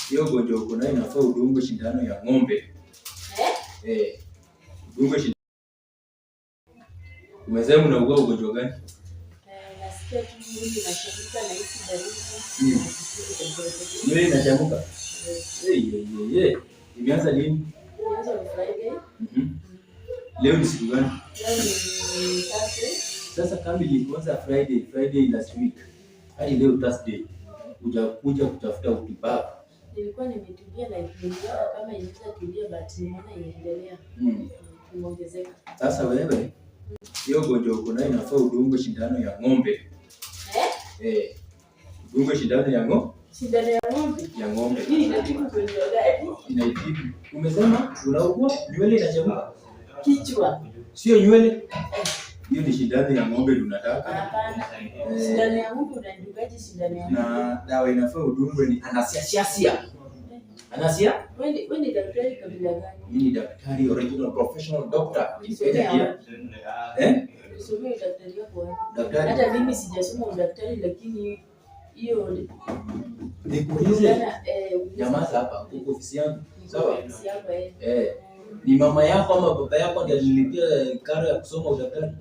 Hiyo ugonjwa uko nayo inafaa udungwe sindano ya ng'ombe. Udungwe sindano. Umesema unaugua ugonjwa gani? Nasikia tu mwili unachemka na hisi baridi. Mwili unachemka? Imeanza lini? Imeanza Friday. Leo ni siku gani? Leo ni Thursday. Sasa kama ilianza Friday last week. Hadi leo Thursday. Hujakuja kutafuta utibabu. Nilikuwa nimetulia na niliona kama inaweza tulia but nimeona inaendelea. Kuongezeka. Sasa wewe hiyo ugonjwa uko nayo inafaa udungwe sindano ya ng'ombe. Udungwe sindano ya ng'ombe. Sindano ya ng'ombe? Ya ng'ombe. Hii inatibu ugonjwa gani? Inaitibu. Umesema unaugua nywele inachemka? Kichwa. Sio nywele. Hiyo ni sindano ya ng'ombe tunataka. Hapana. Sindano ya ng'ombe unadungaje sindano ya ng'ombe? Na dawa inafaa udungwe ni anasia. Anasia? Wewe ni daktari kabila gani? Mimi ni daktari original professional doctor. Ulisomea daktari yako wapi? Daktari. Hata mimi sijasoma udaktari lakini hiyo nikuulize. Nyamaza hapa uko ofisi yangu. Sawa? Ofisi yako Ni mama yako ama baba yako ndiye alilipia karo ya kusoma udaktari?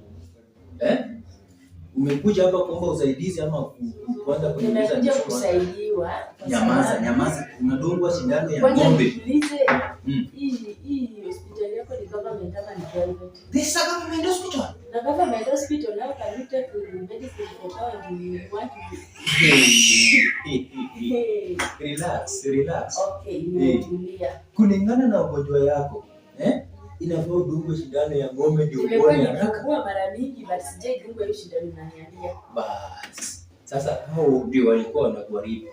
Umekuja hapa kuomba usaidizi ama kuanza kuniuliza nini? Kusaidiwa. Nyamaza. Unadungwa sindano ya ng'ombe. Hii hospitali yako ni government ama ni private? This is a government hospital. Na government hospital now can you take medicine for how you want to Relax. Okay, nimetulia. Kulingana na ugonjwa yako, inafaa udungwe sindano ya ng'ombe ndio upone haraka. Nimekuwa mara mingi but sijaidungwa hiyo sindano unaniambia. Basi. Sasa hao ndio walikuwa wanakuharibu.